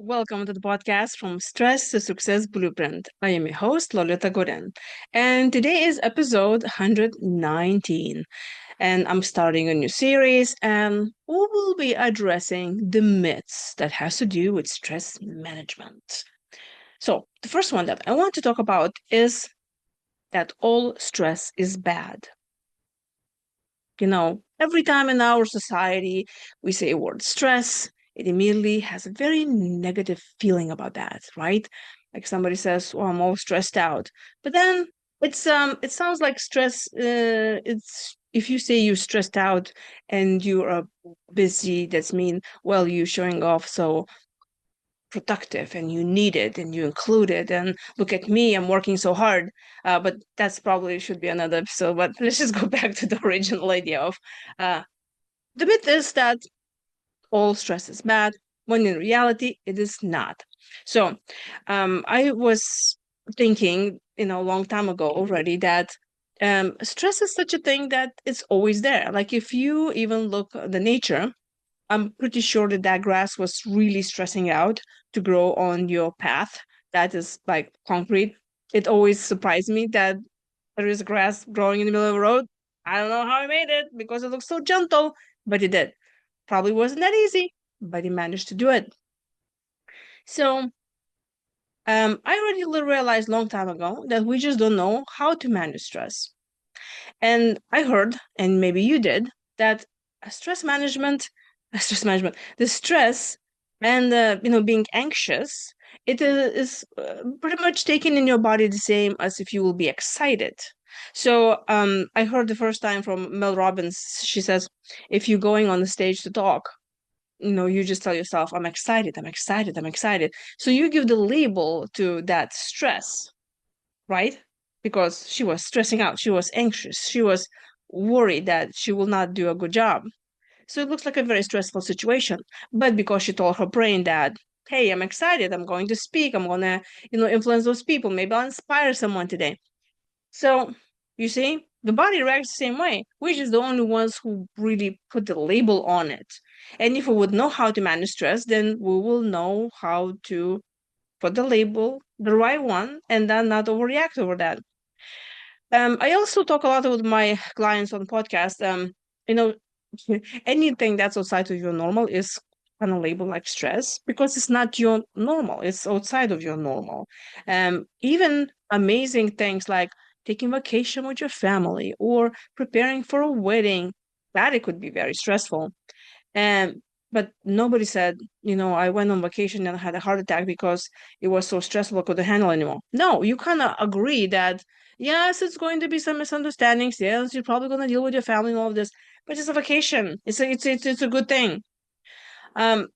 Welcome to the podcast from Stress to Success Blueprint. I am your host, Lolita, and today is episode 119. And I'm starting a new series, and we will be addressing the myths that has to do with stress management. So, the first one that I want to talk about is that all stress is bad. Every time in our society we say a word stress, it immediately has a very negative feeling about that, right? Like somebody says, "Oh, I'm all stressed out," but then it sounds like stress. It's if you say you're stressed out and you are busy, that's mean well you're showing off so productive and you need it and you include it and look at me, I'm working so hard. But that's probably should be another episode, but let's just go back to the original idea of uh, the myth is that all stress is bad, when in reality it is not. So I was thinking a long time ago already that stress is such a thing that it's always there. Like if you even look at the nature, I'm pretty sure that that grass was really stressing out to grow on your path that is like concrete. It always surprised me that there is grass growing in the middle of the road. I don't know how he made it because it looks so gentle, but he did. Probably wasn't that easy, but he managed to do it. So I already realized long time ago that we just don't know how to manage stress. And I heard, and maybe you did, that stress management, the stress and being anxious, it is pretty much taken in your body the same as if you will be excited. So I heard the first time from Mel Robbins. She says, if you're going on the stage to talk, you just tell yourself, I'm excited, I'm excited, I'm excited. So you give the label to that stress, right? Because she was stressing out, she was anxious, she was worried that she will not do a good job. So it looks like a very stressful situation. But because she told her brain that, hey, I'm excited, I'm going to speak, I'm gonna, influence those people, maybe I'll inspire someone today. So you see, the body reacts the same way. We're just the only ones who really put the label on it. And if we would know how to manage stress, then we will know how to put the label, the right one, and then not overreact over that. I also talk a lot with my clients on podcast. You know, anything that's outside of your normal is kind of labeled like stress because it's not your normal. It's outside of your normal. Even amazing things like taking vacation with your family or preparing for a wedding, that it could be very stressful. And but nobody said, I went on vacation and I had a heart attack because it was so stressful I couldn't handle anymore. No, you kind of agree that yes, it's going to be some misunderstandings. Yes, you're probably going to deal with your family and all of this, but it's a vacation. It's a good thing. Um,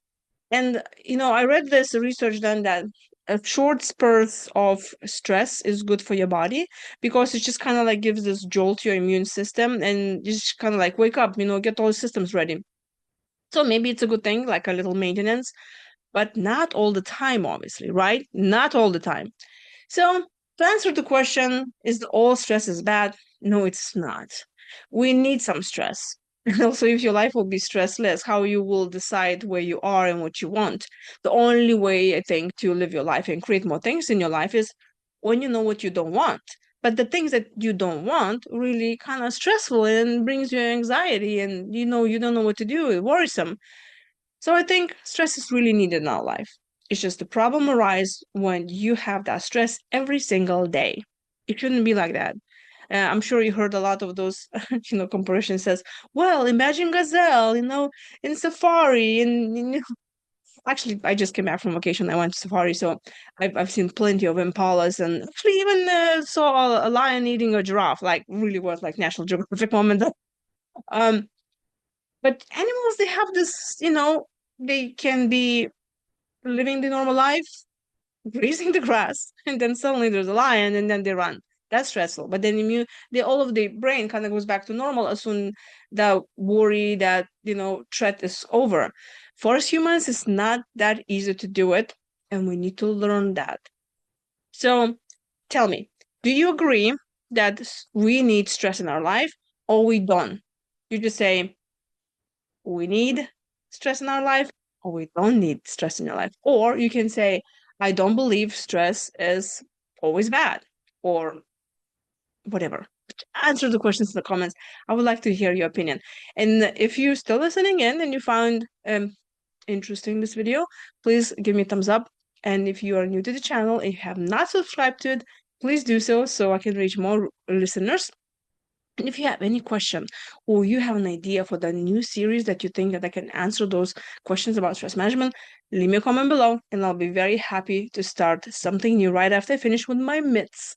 and I read this research done that a short spurts of stress is good for your body because it just kind of like gives this jolt to your immune system and you just kind of like wake up, get all the systems ready. So maybe it's a good thing, like a little maintenance, but not all the time, obviously, right? Not all the time. So to answer the question, is all stress is bad? No, it's not. We need some stress. And also, if your life will be stressless, how you will decide where you are and what you want. The only way, I think, to live your life and create more things in your life is when you know what you don't want. But the things that you don't want really kind of stressful and brings you anxiety and you don't know what to do, it's worrisome. So I think stress is really needed in our life. It's just the problem arises when you have that stress every single day. It shouldn't be like that. I'm sure you heard a lot of those, comparison says, well, imagine gazelle, in safari. And actually, I just came back from vacation. I went to safari, so I've seen plenty of impalas, and actually even saw a lion eating a giraffe. Like really was like National Geographic moment. Um, but animals, they have this, they can be living the normal life, grazing the grass, and then suddenly there's a lion, and then they run. That's stressful. But then all of the brain kind of goes back to normal as soon the worry that threat is over. For us humans, it's not that easy to do it, and we need to learn that. So, tell me, do you agree that we need stress in our life, or we don't? You just say we need stress in our life, or we don't need stress in your life. Or you can say, I don't believe stress is always bad, or whatever. Answer the questions in the comments. I would like to hear your opinion. And if you're still listening in and you found interesting this video, please give me a thumbs up. And if you are new to the channel and you have not subscribed to it, please do so I can reach more listeners. And if you have any question or you have an idea for the new series that you think that I can answer those questions about stress management, leave me a comment below and I'll be very happy to start something new right after I finish with my myths.